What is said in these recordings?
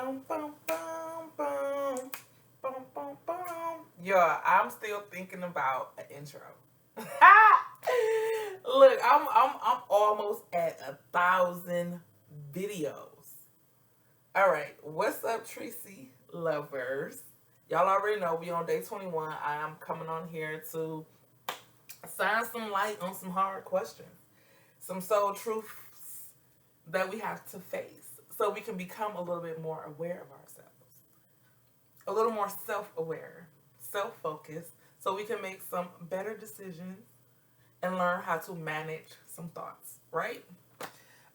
Boom, boom, boom, boom, boom, boom, boom. Yeah, I'm still thinking about an intro. Look, I'm almost at 1,000 videos. All right, what's up, Tracy lovers? Y'all already know we on day 21. I am coming on here to shine some light on some hard questions, some soul truths that we have to face, so we can become a little bit more aware of ourselves, a little more self-aware, self-focused, so we can make some better decisions and learn how to manage some thoughts. Right?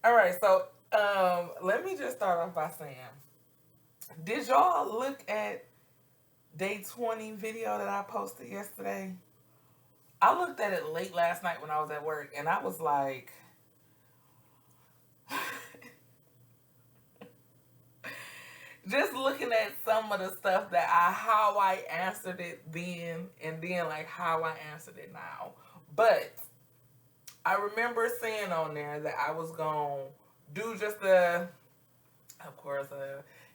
All right. So let me just start off by saying, did y'all look at day 20 video that I posted yesterday? I looked at it late last night when I was at work, and I was like, just looking at some of the stuff that how I answered it then, and then like how I answered it now. But I remember saying on there that I was gonna do just of course,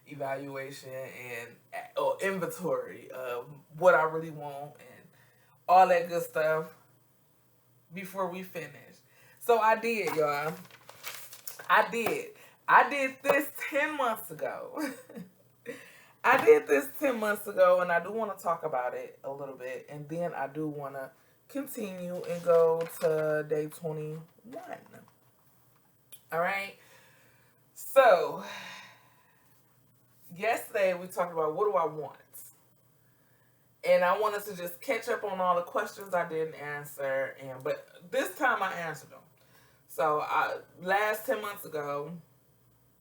evaluation and or inventory of what I really want and all that good stuff before we finish. So I did, y'all. I did. I did this 10 months ago. I did this 10 months ago, and I do want to talk about it a little bit. And then I do want to continue and go to day 21. All right. So, yesterday we talked about what do I want? And I wanted to just catch up on all the questions I didn't answer. But this time I answered them. So, last 10 months ago,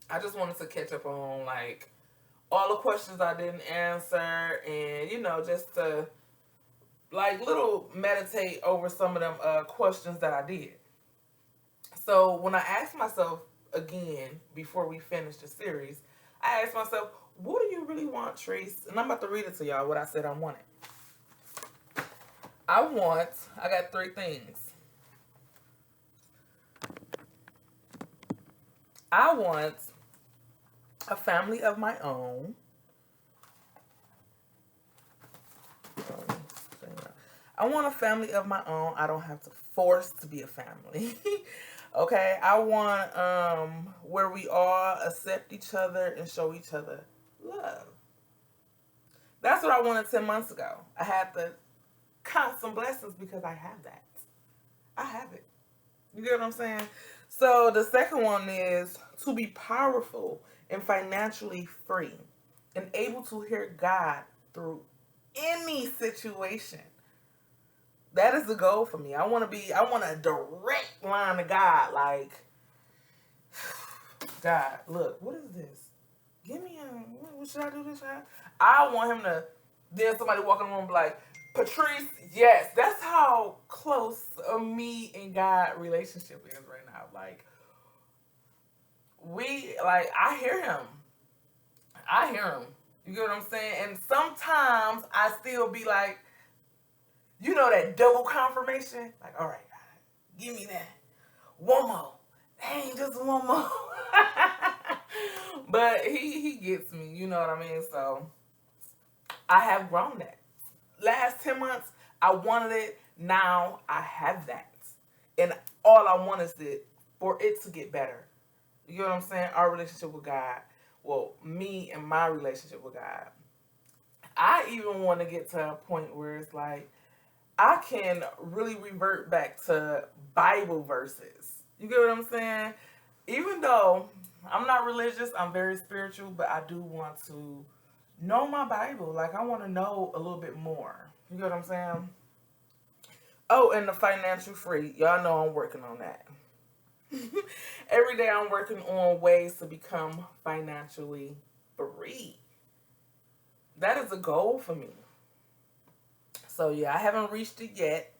I just wanted to catch up on like all the questions I didn't answer, and just to like little meditate over some of them questions that I did. So when I asked myself again before we finished the series, I asked myself, what do you really want, Trace? And I'm about to read it to y'all what I said I wanted. I got three things. I want a family of my own. I want a family of my own. I don't have to force to be a family. Okay, I want where we all accept each other and show each other love. That's what I wanted 10 months ago. I had to count some blessings because I have that. I have it. You get what I'm saying? So the second one is to be powerful and financially free and able to hear God through any situation. That is the goal for me. I want a direct line to God. Like, God, look, what is this? Give me what should I do this? I want him to, then somebody walking around be like, Patrice, yes. That's how close a me and God relationship is right now. Like, I hear him. I hear him. You get what I'm saying? And sometimes I still be like, that double confirmation? Like, all right, give me that. One more. Dang, just one more. But he gets me, you know what I mean? So I have grown that. Last 10 months, I wanted it. Now I have that. And all I want is for it to get better. You know what I'm saying? Our relationship with God. Well, me and my relationship with God. I even want to get to a point where it's like, I can really revert back to Bible verses. You get what I'm saying? Even though I'm not religious, I'm very spiritual, but I do want to know my Bible. Like, I want to know a little bit more. You get what I'm saying? Oh, and the financial free. Y'all know I'm working on that. Every day I'm working on ways to become financially free. That is a goal for me. So yeah, I haven't reached it yet,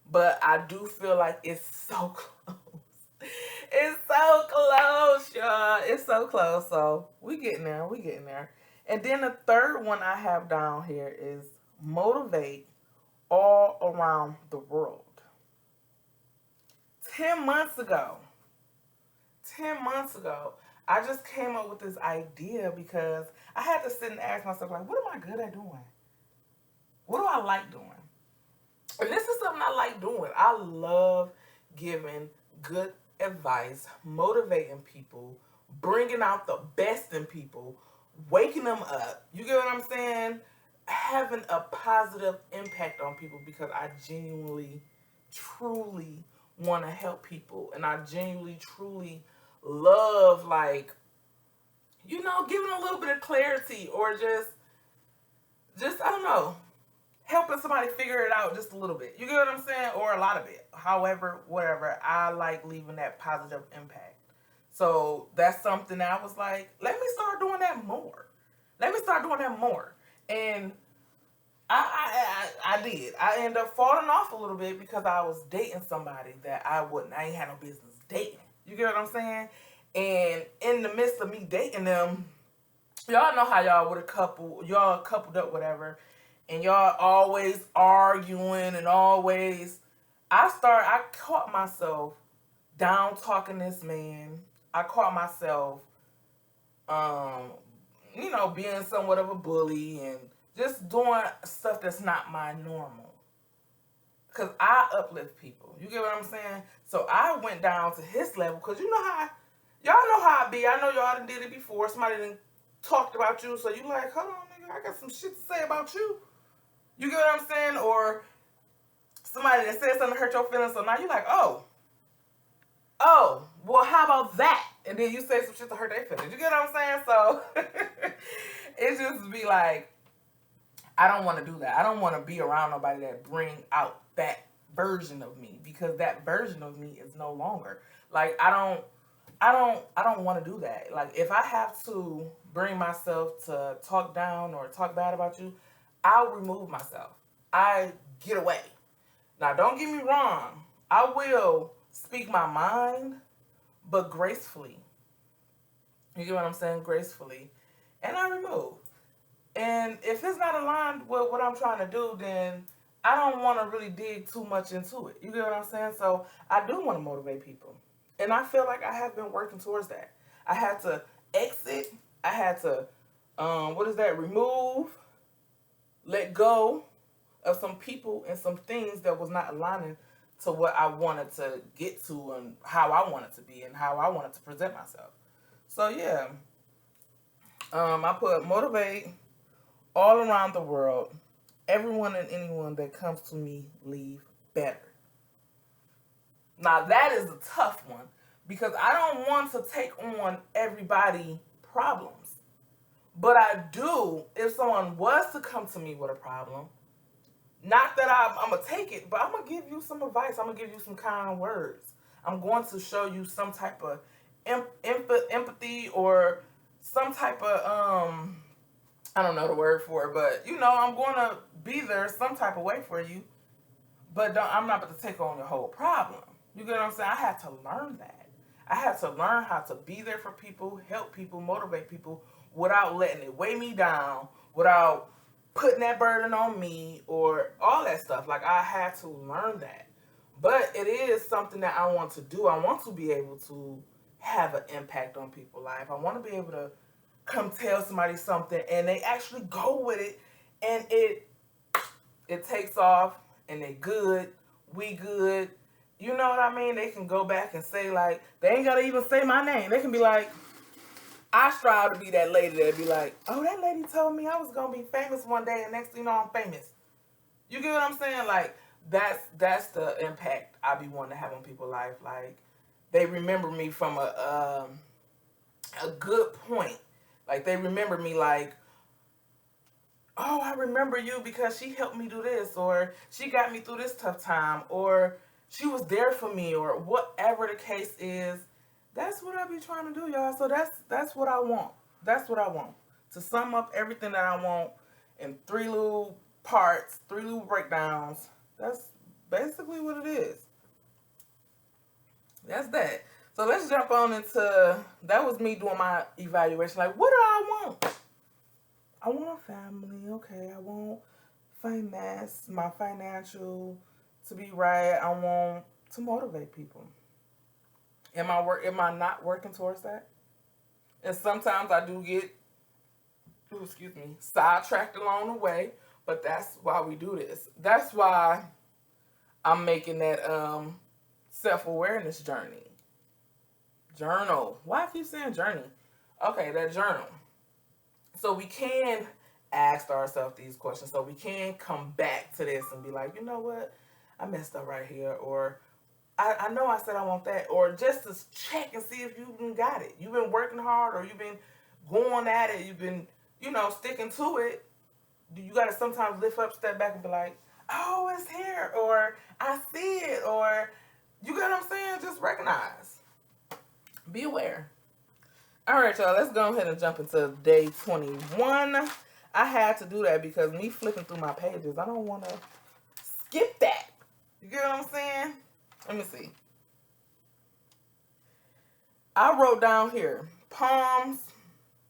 but I do feel like it's so close. It's so close, y'all. It's so close. So we getting there. We getting there. And then the third one I have down here is motivate all around the world. 10 months ago, I just came up with this idea because I had to sit and ask myself, like, what am I good at doing? What do I like doing? And this is something I like doing. I love giving good advice, motivating people, bringing out the best in people, waking them up. You get what I'm saying? Having a positive impact on people because I genuinely, truly want to help people. And I genuinely, truly love, like, giving a little bit of clarity or just, I don't know, helping somebody figure it out just a little bit. You get what I'm saying? Or a lot of it. However, whatever. I like leaving that positive impact. So that's something that I was like, let me start doing that more. Let me start doing that more. And I did. I ended up falling off a little bit because I was dating somebody that I ain't had no business dating. You get what I'm saying? And in the midst of me dating them, y'all know how y'all with a couple, y'all coupled up, whatever, and y'all always arguing and always. I caught myself down talking this man. I caught myself, um, being somewhat of a bully and just doing stuff that's not my normal. Cause I uplift people. You get what I'm saying? So I went down to his level. Cause y'all know how I be. I know y'all done did it before. Somebody done talked about you. So you like, hold on, nigga, I got some shit to say about you. You get what I'm saying? Or somebody that said something to hurt your feelings. So now you like, well, how about that? And then you say some shit to hurt their feelings. You get what I'm saying? So it just be like, I don't want to do that. I don't want to be around nobody that bring out that version of me because that version of me is no longer. Like I don't want to do that. Like if I have to bring myself to talk down or talk bad about you, I'll remove myself. I get away. Now don't get me wrong. I will speak my mind, but gracefully. You get what I'm saying? Gracefully. And I remove. And if it's not aligned with what I'm trying to do, then I don't want to really dig too much into it. You get what I'm saying? So I do want to motivate people. And I feel like I have been working towards that. I had to exit. I had to, remove, let go of some people and some things that was not aligning to what I wanted to get to and how I wanted to be and how I wanted to present myself. So yeah, I put motivate all around the world. Everyone and anyone that comes to me leave better. Now that is a tough one because I don't want to take on everybody problems. But I do if someone was to come to me with a problem. Not that I'm going to take it, but I'm going to give you some advice. I'm going to give you some kind words. I'm going to show you some type of empathy or some type of, I don't know the word for it, but I'm going to be there some type of way for you. But I'm not going to take on your whole problem. You get what I'm saying? I had to learn that. I had to learn how to be there for people, help people, motivate people without letting it weigh me down, without putting that burden on me or all that stuff. Like I had to learn that. But it is something that I want to do. I want to be able to have an impact on people's life. I want to be able to come tell somebody something and they actually go with it and it takes off and they good, we good. You know what I mean? They can go back and say like, they ain't gotta even say my name. They can be like, I strive to be that lady that'd be like, oh, that lady told me I was gonna be famous one day and next thing you know I'm famous. You get what I'm saying? Like that's the impact I be wanting to have on people's life. Like they remember me from a good point. Like they remember me like, oh, I remember you because she helped me do this, or she got me through this tough time, or she was there for me, or whatever the case is. That's what I be trying to do, y'all. So that's what I want. That's what I want. To sum up everything that I want in three little parts, three little breakdowns. That's basically what it is. That's that. So let's jump on into, that was me doing my evaluation. Like, what do I want? I want a family, okay. I want finance, my financial to be right. I want to motivate people. Am I not working towards that? And sometimes I do get, ooh, excuse me, sidetracked along the way. But that's why we do this. That's why I'm making that self-awareness journey. Journal. Why I keep saying journey? Okay, that journal. So we can ask ourselves these questions. So we can come back to this and be like, you know what? I messed up right here. Or I know I said I want that. Or just to check and see if you even got it. You've been working hard or you've been going at it. You've been, sticking to it. You got to sometimes lift up, step back and be like, oh, it's here. Or I see it. Or you get what I'm saying? Just recognize. Be aware. All right, y'all, let's go ahead and jump into day 21. I had to do that because me flipping through my pages, I don't want to skip that. You get what I'm saying? Let me see. I wrote down here,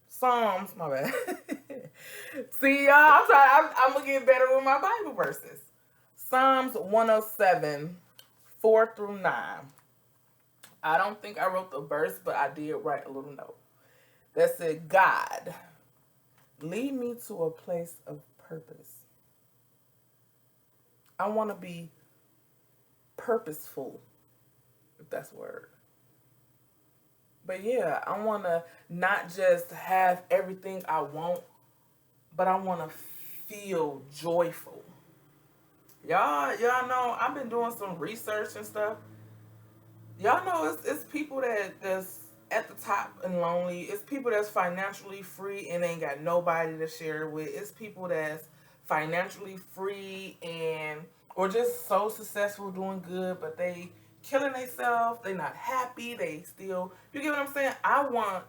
Psalms, my bad. See, y'all, I'm going to get better with my Bible verses. Psalms 107, 4 through 9. I don't think I wrote the verse, but I did write a little note that said, God, lead me to a place of purpose. I want to be purposeful, if that's a word. But yeah, I want to not just have everything I want, but I want to feel joyful. Y'all know I've been doing some research and stuff. Y'all know it's people that's at the top and lonely. It's people that's financially free and ain't got nobody to share with. It's people that's financially free and or just so successful doing good, but they killing themselves. They not happy. They still, you get what I'm saying? I want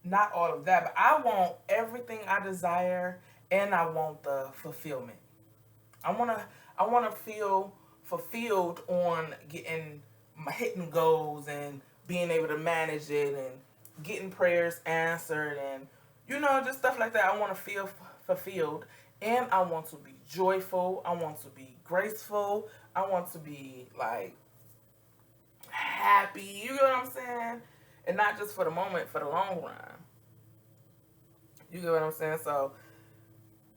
not all of that, but I want everything I desire and I want the fulfillment. I wanna feel fulfilled on getting my hitting goals and being able to manage it and getting prayers answered and just stuff like that. I want to feel fulfilled and I want to be joyful. I want to be graceful. I want to be like happy. You know what I'm saying? And not just for the moment, for the long run. You get what I'm saying? So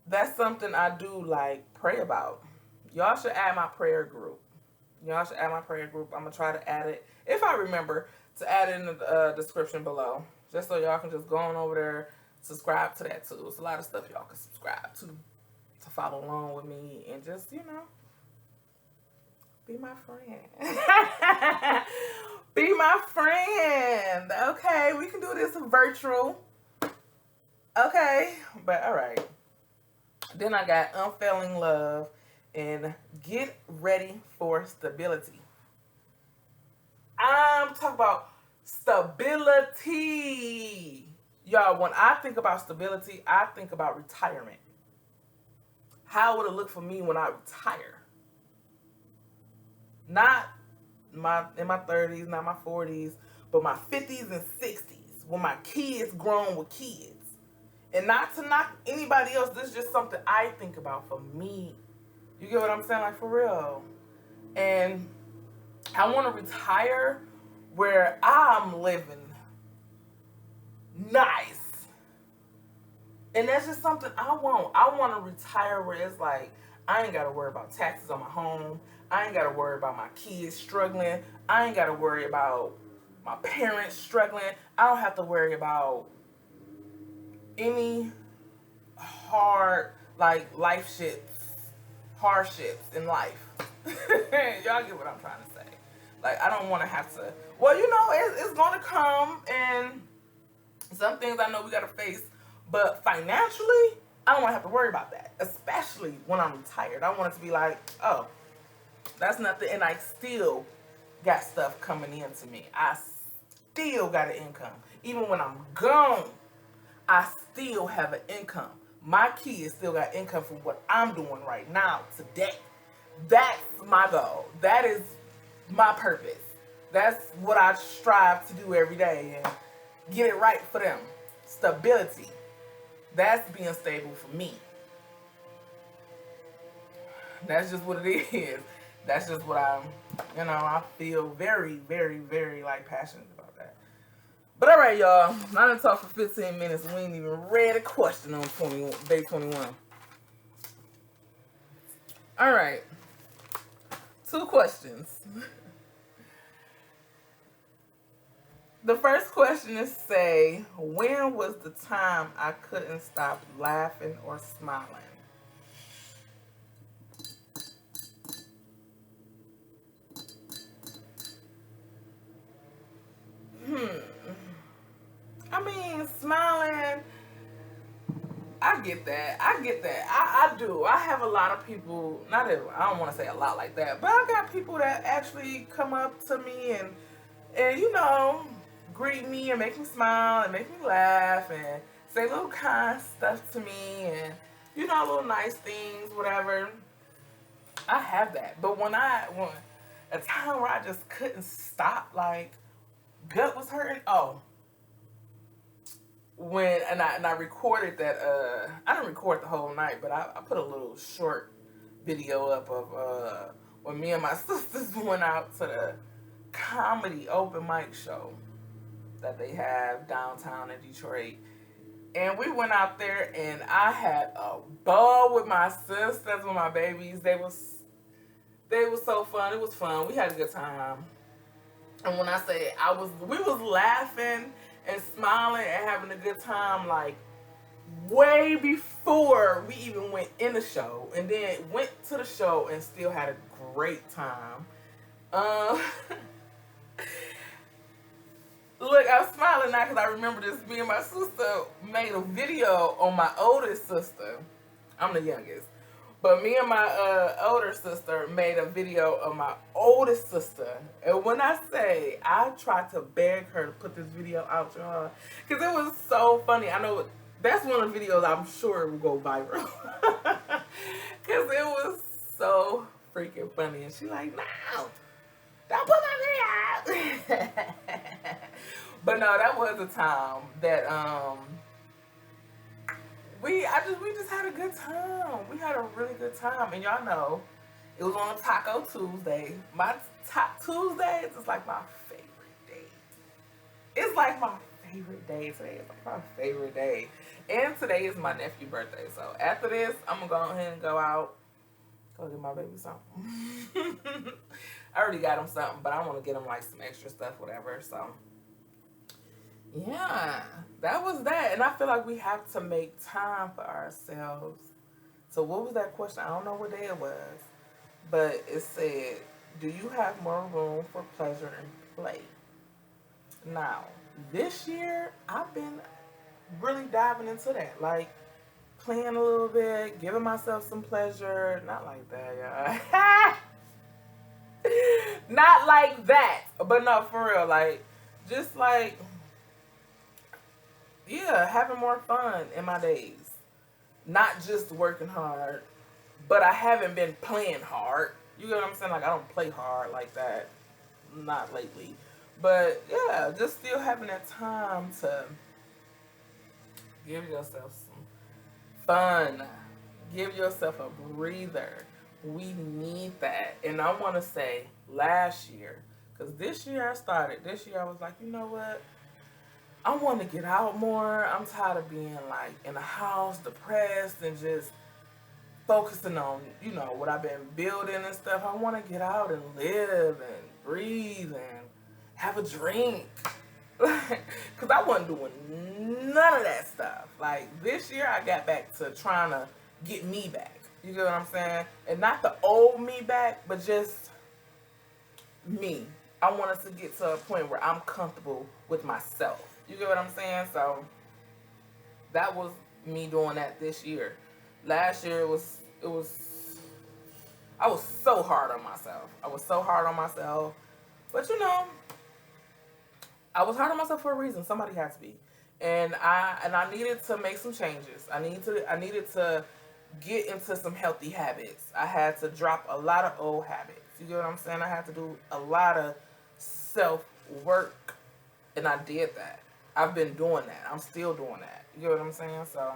that's something I do like pray about. Y'all should add my prayer group. Y'all should add my prayer group. I'm going to try to add it, if I remember, to add it in the description below. Just so y'all can just go on over there, subscribe to that too. There's a lot of stuff y'all can subscribe to follow along with me and just, be my friend. Be my friend. Okay, we can do this virtual. Okay, but all right. Then I got unfailing love and get ready for stability. I'm talking about stability. Y'all, when I think about stability, I think about retirement. How would it look for me when I retire? Not in my 30s, not my 40s, but my 50s and 60s when my kids grown with kids. And not to knock anybody else, this is just something I think about for me. You get what I'm saying? Like, for real. And I want to retire where I'm living nice. And that's just something I want. I want to retire where it's like, I ain't got to worry about taxes on my home. I ain't got to worry about my kids struggling. I ain't got to worry about my parents struggling. I don't have to worry about any hard, hardships in life. Y'all get what I'm trying to say. Like, I don't want to have to, well, it's going to come, and some things I know we got to face, but financially, I don't want to have to worry about that, especially when I'm retired. I want it to be like, oh, that's nothing, and I still got stuff coming in to me. I still got an income. Even when I'm gone, I still have an income. My kids still got income from what I'm doing right now, today. That's my goal. That is my purpose. That's what I strive to do every day and get it right for them. Stability. That's being stable for me. That's just what it is. That's just what I feel very, very, very passionate about that. But all right, y'all. I done talked for 15 minutes. We ain't even read a question on day 21. All right. 2 questions. The first question is say, when was the time I couldn't stop laughing or smiling? I mean, smiling, I get that. I get that. I do. I have a lot of people, not that, I don't want to say a lot like that, but I got people that actually come up to me and you know, greet me and make me smile and make me laugh and say little kind stuff to me and, you know, little nice things, whatever. I have that. But when a time where I just couldn't stop, like, gut was hurting, oh, when and I recorded that I didn't record the whole night, but I put a little short video up of when me and my sisters went out to the comedy open mic show that they have downtown in Detroit. And we went out there and I had a ball with my sisters, with my babies. They was so fun. It was fun. We had a good time. And when I say we was laughing and smiling and having a good time, like way before we even went in the show, and then went to the show and still had a great time. Um, Look, I'm smiling now because I remember this. Me and my sister made a video on my oldest sister. I'm the youngest. But me and my older sister made a video of my oldest sister. And when I say, I tried to beg her to put this video out, y'all. Because it was so funny. I know that's one of the videos I'm sure will go viral. Because it was so freaking funny. And she like, no, don't put my video out. But no, that was a time that we just had a good time. We had a really good time, and y'all know it was on Taco Tuesday. My Tuesdays is like my favorite day. It's like my favorite day. Today is like my favorite day, and today is my nephew's birthday. So after this, I'm gonna go ahead and go out, go get my baby something. I already got him something, but I want to get him like some extra stuff, whatever. So. Yeah, that was that. And I feel like we have to make time for ourselves. So what was that question? I don't know what day it was. But it said, do you have more room for pleasure and play? Now, this year, I've been really diving into that. Like, playing a little bit, giving myself some pleasure. Not like that, y'all. Not like that. But no, for real. Like, just like yeah, having more fun in my days. Not just working hard, but I haven't been playing hard. You get what I'm saying? Like, I don't play hard like that. Not lately. But yeah, just still having that time to give yourself some fun. Give yourself a breather. We need that. And I want to say last year, because this year I started. This year I was like, you know what? I want to get out more. I'm tired of being like in the house, depressed, and just focusing on, you know, what I've been building and stuff. I want to get out and live and breathe and have a drink. Because I wasn't doing none of that stuff. Like, this year I got back to trying to get me back. You get what I'm saying? And not the old me back, but just me. I want us to get to a point where I'm comfortable with myself. You get what I'm saying? So that was me doing that this year. Last year it was I was so hard on myself. But you know, I was hard on myself for a reason. Somebody had to be. And I needed to make some changes. I needed to get into some healthy habits. I had to drop a lot of old habits. You get what I'm saying? I had to do a lot of self work, and I did that. I've been doing that. I'm still doing that. You get what I'm saying? So,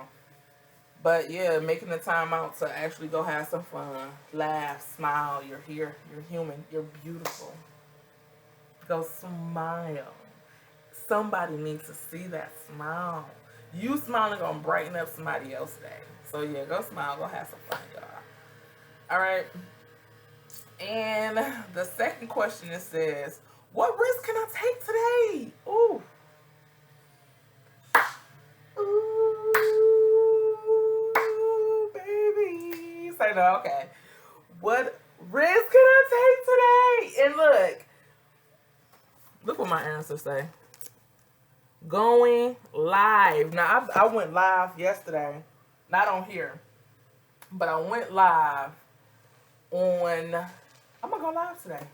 but yeah, making the time out to actually go have some fun, laugh, smile. You're here. You're human. You're beautiful. Go smile. somebody needs to see that smile. You smiling gonna brighten up somebody else's day. So yeah, go smile, go have some fun, y'all. All right. And the second question, it says, what risk can I take today? Ooh. Ooh, baby. Say no, okay. What risk can I take today? And look what my answers say. Going live. Now, I went live yesterday. Not on here. But I went live on... I'm going to go live today.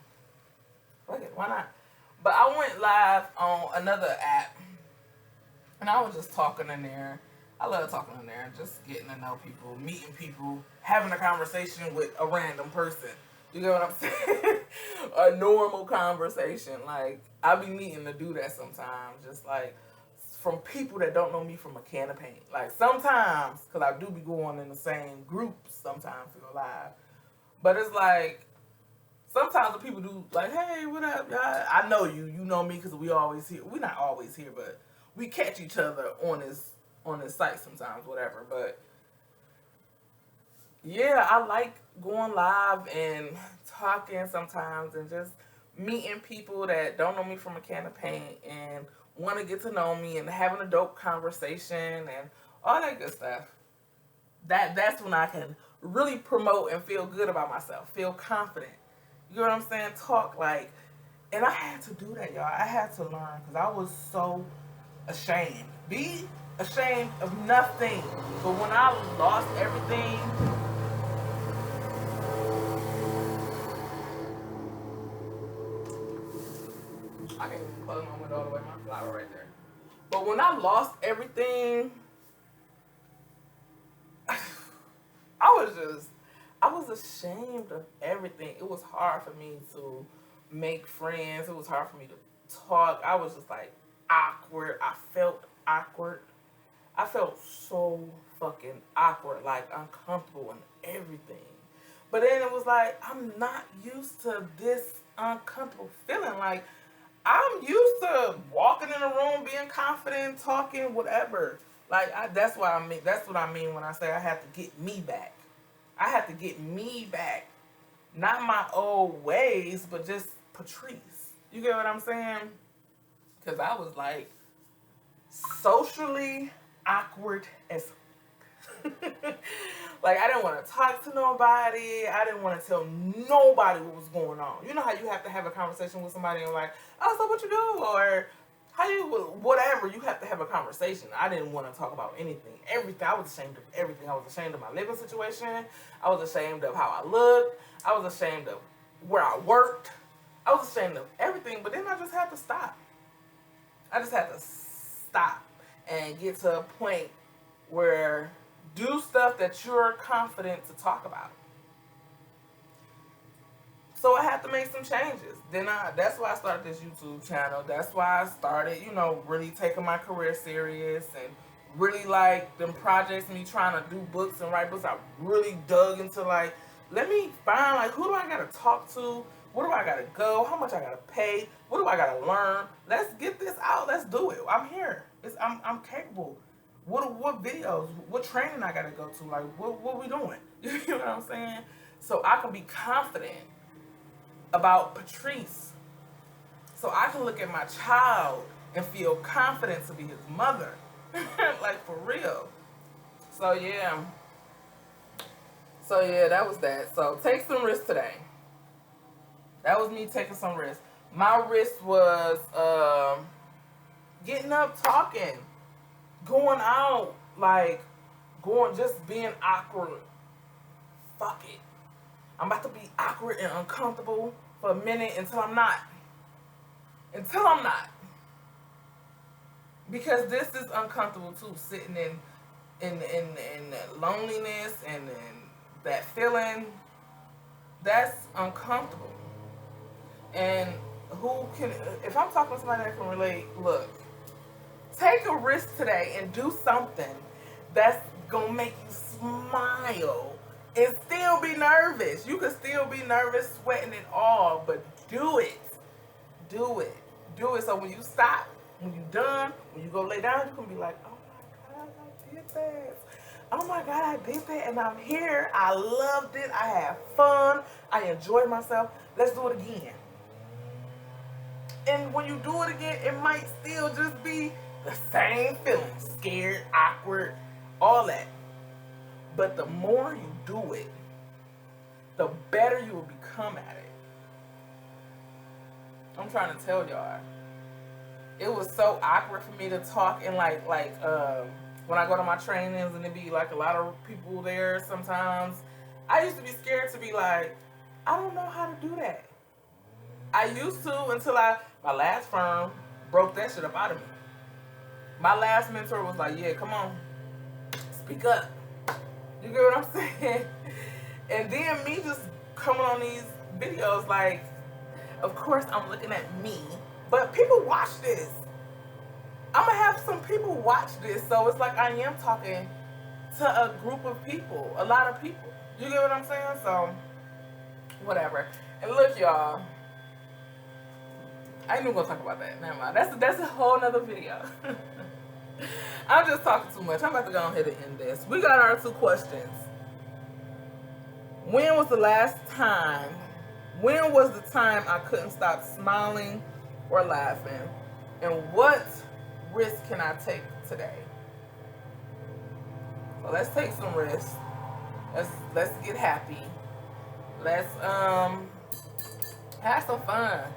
Fuck it, why not? But I went live on another app. And I was just talking in there. I love talking in there. Just getting to know people, meeting people, having a conversation with a random person. You get what I'm saying? A normal conversation. Like, I be needing to do that sometimes. Just like from people that don't know me from a can of paint. Like sometimes, because I do be going in the same groups sometimes to go live. But it's like, sometimes the people do like, hey, what up, y'all? I know you. You know me because we always here. We're not always here, but we catch each other on this site sometimes, whatever. But yeah, I like going live and talking sometimes and just meeting people that don't know me from a can of paint and want to get to know me and having a dope conversation and all that good stuff. That's when I can really promote and feel good about myself, feel confident. You know what I'm saying? Talk like, and I had to do that, y'all. I had to learn because I was so ashamed. Be ashamed of nothing. But when I lost everything, I can't even close my window all the way, my flower right there. But when I lost everything, I was ashamed of everything. It was hard for me to make friends. It was hard for me to talk. I was just like awkward. I felt awkward. I felt so fucking awkward, like uncomfortable and everything. But then it was like, I'm not used to this uncomfortable feeling. Like, I'm used to walking in a room, being confident, talking, whatever. Like, that's what I mean. That's what I mean when I say I have to get me back. I have to get me back. Not my old ways, but just Patrice. You get what I'm saying? Because I was like socially awkward as like, I didn't want to talk to nobody. I didn't want to tell nobody what was going on. You know how you have to have a conversation with somebody and like, oh, so what you do? Or how you, whatever. You have to have a conversation. I didn't want to talk about anything. Everything. I was ashamed of everything. I was ashamed of my living situation. I was ashamed of how I looked. I was ashamed of where I worked. I was ashamed of everything. But then I just had to stop. I just had to stop and get to a point where do stuff that you're confident to talk about. So I had to make some changes. That's why I started this YouTube channel. That's why I started, really taking my career serious and really like them projects, me trying to do books and write books. I really dug into like, let me find like, who do I gotta talk to? Where do I gotta go? How much I gotta pay? What do I gotta learn? Let's get this out. Let's do it. I'm here. I'm capable. What videos? What training I gotta go to? Like, what we doing? You know what I'm saying? So I can be confident about Patrice. So I can look at my child and feel confident to be his mother. Like, for real. So yeah, that was that. So take some risks today. That was me taking some risks. My risk was getting up, talking, going out, like just being awkward. Fuck it. I'm about to be awkward and uncomfortable for a minute until I'm not. Because this is uncomfortable too, sitting in loneliness and that feeling. That's uncomfortable. And if I'm talking to somebody that can relate, look, take a risk today and do something that's gonna make you smile and still be nervous. You can still be nervous, sweating it all, but do it. Do it. Do it. So when you stop, when you're done, when you go lay down, you're going to be like, oh my God, I did that. Oh my God, I did that and I'm here. I loved it. I had fun. I enjoyed myself. Let's do it again. And when you do it again, it might still just be the same feeling. Scared, awkward, all that. But the more you do it, the better you will become at it. I'm trying to tell y'all. It was so awkward for me to talk and when I go to my trainings and it be like a lot of people there sometimes. I used to be scared to be like, I don't know how to do that. I used to until my last firm broke that shit up out of me. My last mentor was like, yeah, come on, speak up. You get what I'm saying? And then me just coming on these videos, like, of course I'm looking at me, but people watch this. I'm gonna have some people watch this, so it's like I am talking to a group of people, a lot of people. You get what I'm saying? So, whatever. And look, y'all, I ain't even gonna talk about that. Never mind. That's a whole nother video. I'm just talking too much. I'm about to go ahead and end this. We got our 2 questions. When was the time I couldn't stop smiling or laughing? And what risk can I take today? So let's take some risks. Let's get happy. Let's have some fun.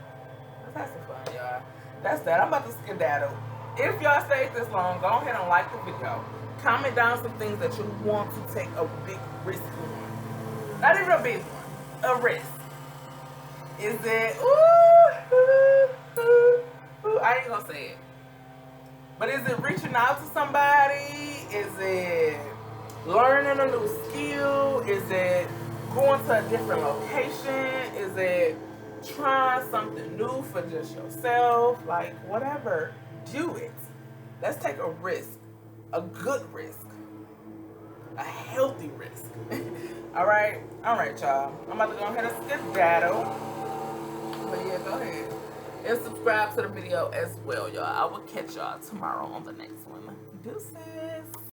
Let's have some fun, y'all. That's that. I'm about to skedaddle. If y'all stayed this long, go ahead and like the video. Comment down some things that you want to take a big risk on. Not even a big one. A risk. Is it I ain't gonna say it. But is it reaching out to somebody? Is it learning a new skill? Is it going to a different location? Is it trying something new for just yourself? Like, whatever. Do it. Let's take a risk. A good risk. A healthy risk. Alright? Alright, y'all. I'm about to go ahead and skedaddle. But yeah, go ahead. And subscribe to the video as well, y'all. I will catch y'all tomorrow on the next one. Deuces.